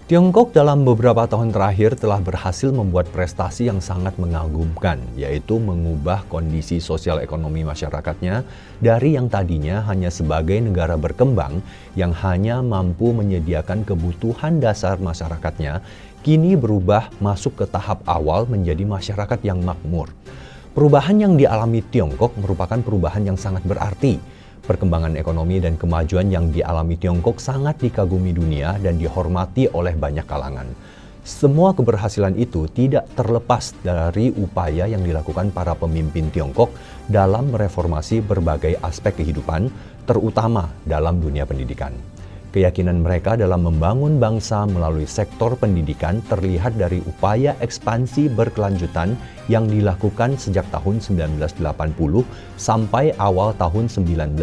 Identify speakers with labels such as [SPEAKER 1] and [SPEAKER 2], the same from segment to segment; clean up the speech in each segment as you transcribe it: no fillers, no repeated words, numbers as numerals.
[SPEAKER 1] Tiongkok dalam beberapa tahun terakhir telah berhasil membuat prestasi yang sangat mengagumkan, yaitu mengubah kondisi sosial ekonomi masyarakatnya dari yang tadinya hanya sebagai negara berkembang yang hanya mampu menyediakan kebutuhan dasar masyarakatnya, kini berubah masuk ke tahap awal menjadi masyarakat yang makmur. Perubahan yang dialami Tiongkok merupakan perubahan yang sangat berarti. Perkembangan ekonomi dan kemajuan yang dialami Tiongkok sangat dikagumi dunia dan dihormati oleh banyak kalangan. Semua keberhasilan itu tidak terlepas dari upaya yang dilakukan para pemimpin Tiongkok dalam mereformasi berbagai aspek kehidupan, terutama dalam dunia pendidikan. Keyakinan mereka dalam membangun bangsa melalui sektor pendidikan terlihat dari upaya ekspansi berkelanjutan yang dilakukan sejak tahun 1980 sampai awal tahun 1990.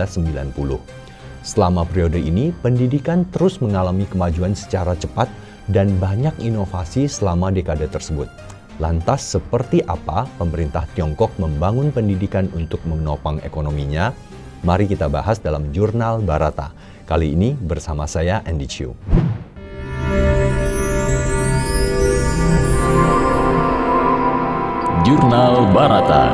[SPEAKER 1] Selama periode ini, pendidikan terus mengalami kemajuan secara cepat dan banyak inovasi selama dekade tersebut. Lantas, seperti apa pemerintah Tiongkok membangun pendidikan untuk menopang ekonominya? Mari kita bahas dalam Jurnal Barata. Kali ini bersama saya, Andy Chiu.
[SPEAKER 2] Jurnal Barata.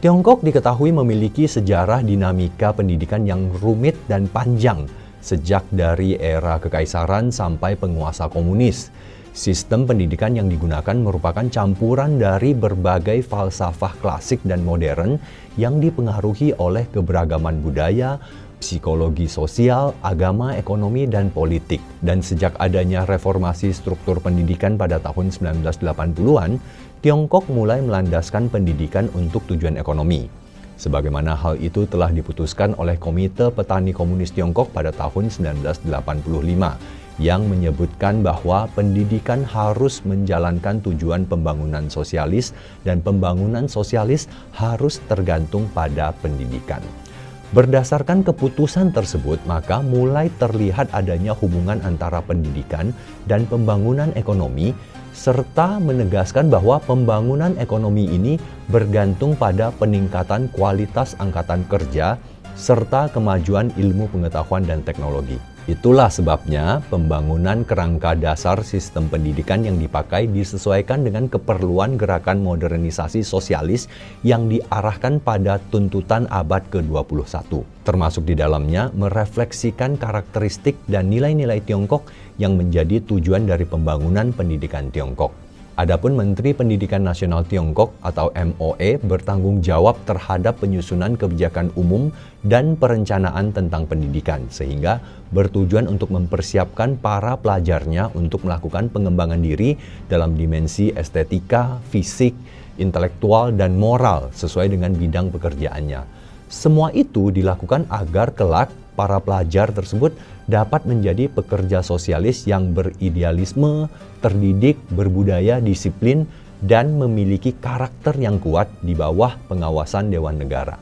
[SPEAKER 1] Tiongkok diketahui memiliki sejarah dinamika pendidikan yang rumit dan panjang, sejak dari era kekaisaran sampai penguasa komunis. Sistem pendidikan yang digunakan merupakan campuran dari berbagai falsafah klasik dan modern yang dipengaruhi oleh keberagaman budaya, psikologi sosial, agama, ekonomi, dan politik. Dan sejak adanya reformasi struktur pendidikan pada tahun 1980-an, Tiongkok mulai melandaskan pendidikan untuk tujuan ekonomi. Sebagaimana hal itu telah diputuskan oleh Komite Petani Komunis Tiongkok pada tahun 1985, yang menyebutkan bahwa pendidikan harus menjalankan tujuan pembangunan sosialis dan pembangunan sosialis harus tergantung pada pendidikan. Berdasarkan keputusan tersebut, maka mulai terlihat adanya hubungan antara pendidikan dan pembangunan ekonomi, serta menegaskan bahwa pembangunan ekonomi ini bergantung pada peningkatan kualitas angkatan kerja serta kemajuan ilmu pengetahuan dan teknologi. Itulah sebabnya pembangunan kerangka dasar sistem pendidikan yang dipakai disesuaikan dengan keperluan gerakan modernisasi sosialis yang diarahkan pada tuntutan abad ke-21. Termasuk di dalamnya merefleksikan karakteristik dan nilai-nilai Tiongkok yang menjadi tujuan dari pembangunan pendidikan Tiongkok. Adapun Menteri Pendidikan Nasional Tiongkok atau MOE bertanggung jawab terhadap penyusunan kebijakan umum dan perencanaan tentang pendidikan, sehingga bertujuan untuk mempersiapkan para pelajarnya untuk melakukan pengembangan diri dalam dimensi estetika, fisik, intelektual, dan moral sesuai dengan bidang pekerjaannya. Semua itu dilakukan agar kelak para pelajar tersebut dapat menjadi pekerja sosialis yang beridealisme, terdidik, berbudaya, disiplin, dan memiliki karakter yang kuat di bawah pengawasan Dewan Negara.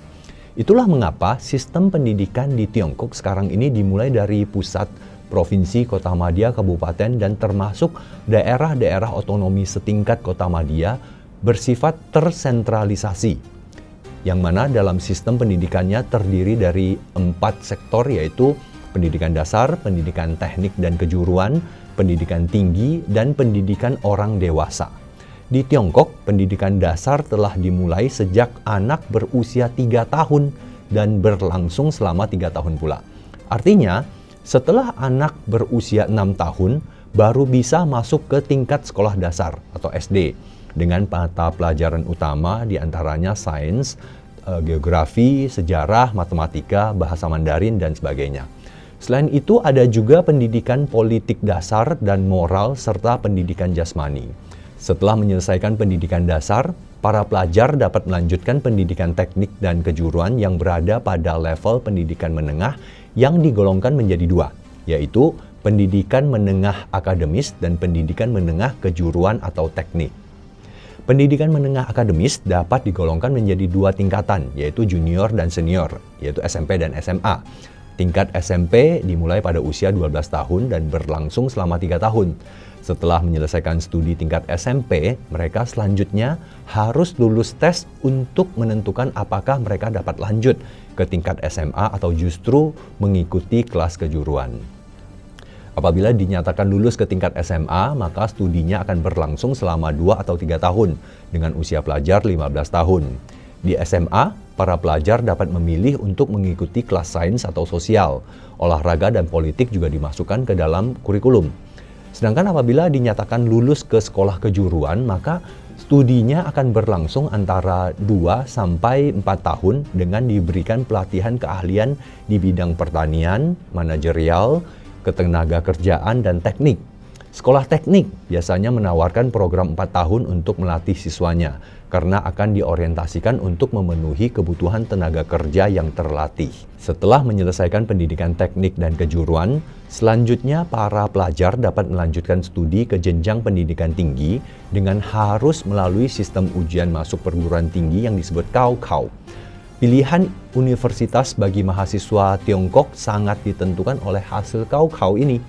[SPEAKER 1] Itulah mengapa sistem pendidikan di Tiongkok sekarang ini dimulai dari pusat, provinsi, kota madya, kabupaten, dan termasuk daerah-daerah otonomi setingkat kota madya bersifat tersentralisasi, yang mana dalam sistem pendidikannya terdiri dari 4 sektor, yaitu pendidikan dasar, pendidikan teknik dan kejuruan, pendidikan tinggi, dan pendidikan orang dewasa. Di Tiongkok, pendidikan dasar telah dimulai sejak anak berusia 3 tahun dan berlangsung selama 3 tahun pula. Artinya, setelah anak berusia 6 tahun, baru bisa masuk ke tingkat sekolah dasar atau SD, dengan mata pelajaran utama diantaranya sains, geografi, sejarah, matematika, bahasa Mandarin, dan sebagainya. Selain itu, ada juga pendidikan politik dasar dan moral serta pendidikan jasmani. Setelah menyelesaikan pendidikan dasar, para pelajar dapat melanjutkan pendidikan teknik dan kejuruan yang berada pada level pendidikan menengah yang digolongkan menjadi 2, yaitu pendidikan menengah akademis dan pendidikan menengah kejuruan atau teknik. Pendidikan menengah akademis dapat digolongkan menjadi 2 tingkatan, yaitu junior dan senior, yaitu SMP dan SMA. Tingkat SMP dimulai pada usia 12 tahun dan berlangsung selama 3 tahun. Setelah menyelesaikan studi tingkat SMP, mereka selanjutnya harus lulus tes untuk menentukan apakah mereka dapat lanjut ke tingkat SMA atau justru mengikuti kelas kejuruan. Apabila dinyatakan lulus ke tingkat SMA, maka studinya akan berlangsung selama 2 atau 3 tahun dengan usia pelajar 15 tahun. Di SMA, para pelajar dapat memilih untuk mengikuti kelas sains atau sosial. Olahraga dan politik juga dimasukkan ke dalam kurikulum. Sedangkan apabila dinyatakan lulus ke sekolah kejuruan, maka studinya akan berlangsung antara 2 sampai 4 tahun dengan diberikan pelatihan keahlian di bidang pertanian, manajerial, ketenaga kerjaan, dan teknik. Sekolah teknik biasanya menawarkan program 4 tahun untuk melatih siswanya karena akan diorientasikan untuk memenuhi kebutuhan tenaga kerja yang terlatih. Setelah menyelesaikan pendidikan teknik dan kejuruan, selanjutnya para pelajar dapat melanjutkan studi ke jenjang pendidikan tinggi dengan harus melalui sistem ujian masuk perguruan tinggi yang disebut KAU-KAU. Pilihan universitas bagi mahasiswa Tiongkok sangat ditentukan oleh hasil KAU-KAU ini.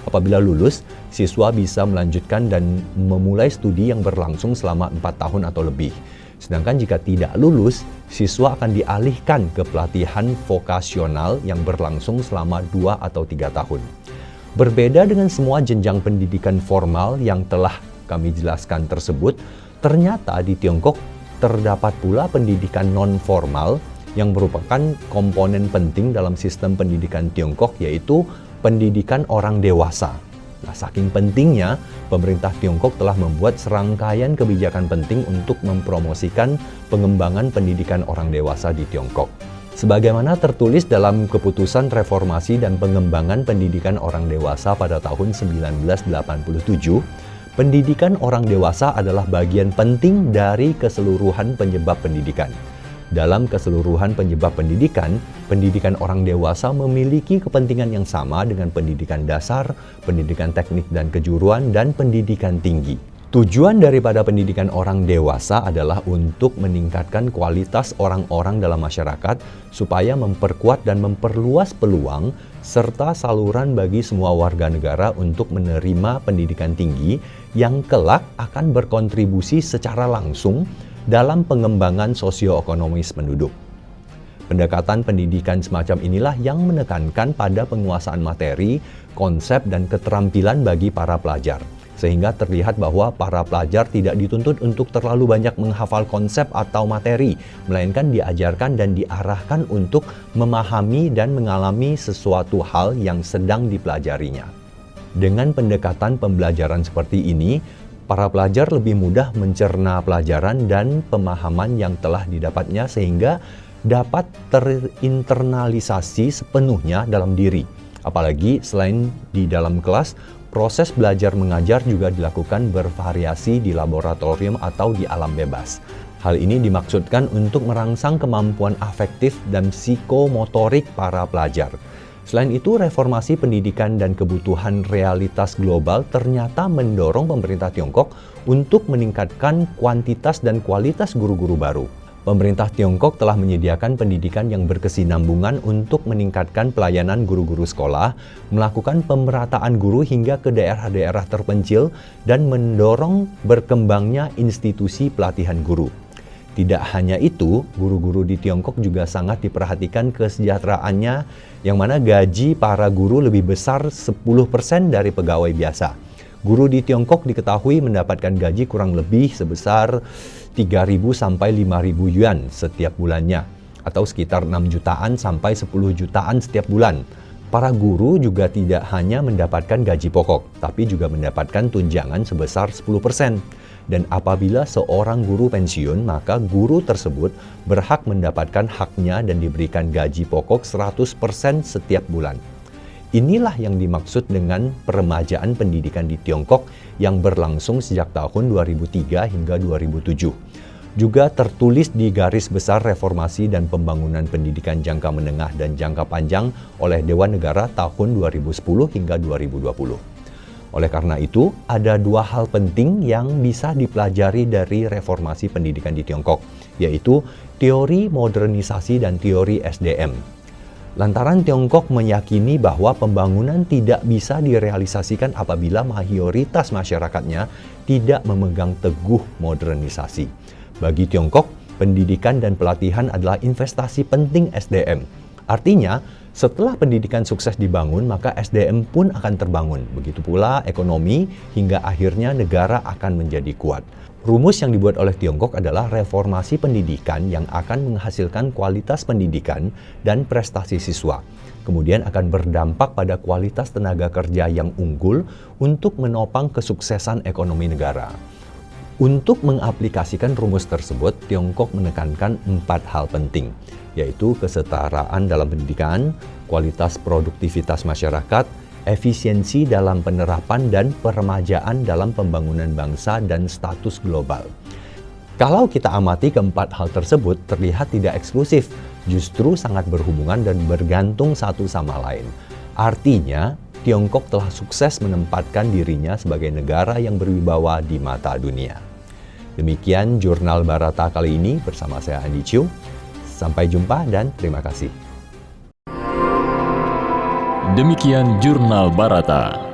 [SPEAKER 1] Apabila lulus, siswa bisa melanjutkan dan memulai studi yang berlangsung selama 4 tahun atau lebih. Sedangkan jika tidak lulus, siswa akan dialihkan ke pelatihan vokasional yang berlangsung selama 2 atau 3 tahun. Berbeda dengan semua jenjang pendidikan formal yang telah kami jelaskan tersebut, ternyata di Tiongkok terdapat pula pendidikan non-formal yang merupakan komponen penting dalam sistem pendidikan Tiongkok, yaitu pendidikan orang dewasa. Nah, saking pentingnya, pemerintah Tiongkok telah membuat serangkaian kebijakan penting untuk mempromosikan pengembangan pendidikan orang dewasa di Tiongkok. Sebagaimana tertulis dalam Keputusan Reformasi dan Pengembangan Pendidikan Orang Dewasa pada tahun 1987, pendidikan orang dewasa adalah bagian penting dari keseluruhan penyebab pendidikan. Dalam keseluruhan penyebab pendidikan, pendidikan orang dewasa memiliki kepentingan yang sama dengan pendidikan dasar, pendidikan teknik dan kejuruan, dan pendidikan tinggi. Tujuan daripada pendidikan orang dewasa adalah untuk meningkatkan kualitas orang-orang dalam masyarakat supaya memperkuat dan memperluas peluang serta saluran bagi semua warga negara untuk menerima pendidikan tinggi yang kelak akan berkontribusi secara langsung dalam pengembangan sosioekonomis penduduk. Pendekatan pendidikan semacam inilah yang menekankan pada penguasaan materi, konsep, dan keterampilan bagi para pelajar, sehingga terlihat bahwa para pelajar tidak dituntut untuk terlalu banyak menghafal konsep atau materi, melainkan diajarkan dan diarahkan untuk memahami dan mengalami sesuatu hal yang sedang dipelajarinya. Dengan pendekatan pembelajaran seperti ini, para pelajar lebih mudah mencerna pelajaran dan pemahaman yang telah didapatnya sehingga dapat terinternalisasi sepenuhnya dalam diri. Apalagi selain di dalam kelas, proses belajar mengajar juga dilakukan bervariasi di laboratorium atau di alam bebas. Hal ini dimaksudkan untuk merangsang kemampuan afektif dan psikomotorik para pelajar. Selain itu, reformasi pendidikan dan kebutuhan realitas global ternyata mendorong pemerintah Tiongkok untuk meningkatkan kuantitas dan kualitas guru-guru baru. Pemerintah Tiongkok telah menyediakan pendidikan yang berkesinambungan untuk meningkatkan pelayanan guru-guru sekolah, melakukan pemerataan guru hingga ke daerah-daerah terpencil, dan mendorong berkembangnya institusi pelatihan guru. Tidak hanya itu, guru-guru di Tiongkok juga sangat diperhatikan kesejahteraannya, yang mana gaji para guru lebih besar 10% dari pegawai biasa. Guru di Tiongkok diketahui mendapatkan gaji kurang lebih sebesar 3.000 sampai 5.000 yuan setiap bulannya, atau sekitar 6 jutaan sampai 10 jutaan setiap bulan. Para guru juga tidak hanya mendapatkan gaji pokok, tapi juga mendapatkan tunjangan sebesar 10%. Dan apabila seorang guru pensiun, maka guru tersebut berhak mendapatkan haknya dan diberikan gaji pokok 100% setiap bulan. Inilah yang dimaksud dengan peremajaan pendidikan di Tiongkok yang berlangsung sejak tahun 2003 hingga 2007. Juga tertulis di garis besar reformasi dan pembangunan pendidikan jangka menengah dan jangka panjang oleh Dewan Negara tahun 2010 hingga 2020. Oleh karena itu, ada dua hal penting yang bisa dipelajari dari reformasi pendidikan di Tiongkok, yaitu teori modernisasi dan teori SDM. Lantaran Tiongkok meyakini bahwa pembangunan tidak bisa direalisasikan apabila mayoritas masyarakatnya tidak memegang teguh modernisasi. Bagi Tiongkok, pendidikan dan pelatihan adalah investasi penting SDM. Artinya, Setelah pendidikan sukses dibangun, maka SDM pun akan terbangun. Begitu pula ekonomi, hingga akhirnya negara akan menjadi kuat. Rumus yang dibuat oleh Tiongkok adalah reformasi pendidikan yang akan menghasilkan kualitas pendidikan dan prestasi siswa. Kemudian akan berdampak pada kualitas tenaga kerja yang unggul untuk menopang kesuksesan ekonomi negara. Untuk mengaplikasikan rumus tersebut, Tiongkok menekankan 4 hal penting, yaitu kesetaraan dalam pendidikan, kualitas produktivitas masyarakat, efisiensi dalam penerapan dan peremajaan dalam pembangunan bangsa dan status global. Kalau kita amati keempat hal tersebut terlihat tidak eksklusif, justru sangat berhubungan dan bergantung satu sama lain. Artinya, Tiongkok telah sukses menempatkan dirinya sebagai negara yang berwibawa di mata dunia. Demikian Jurnal Barata kali ini bersama saya Andi Chiu. Sampai jumpa dan terima kasih.
[SPEAKER 2] Demikian Jurnal Barata.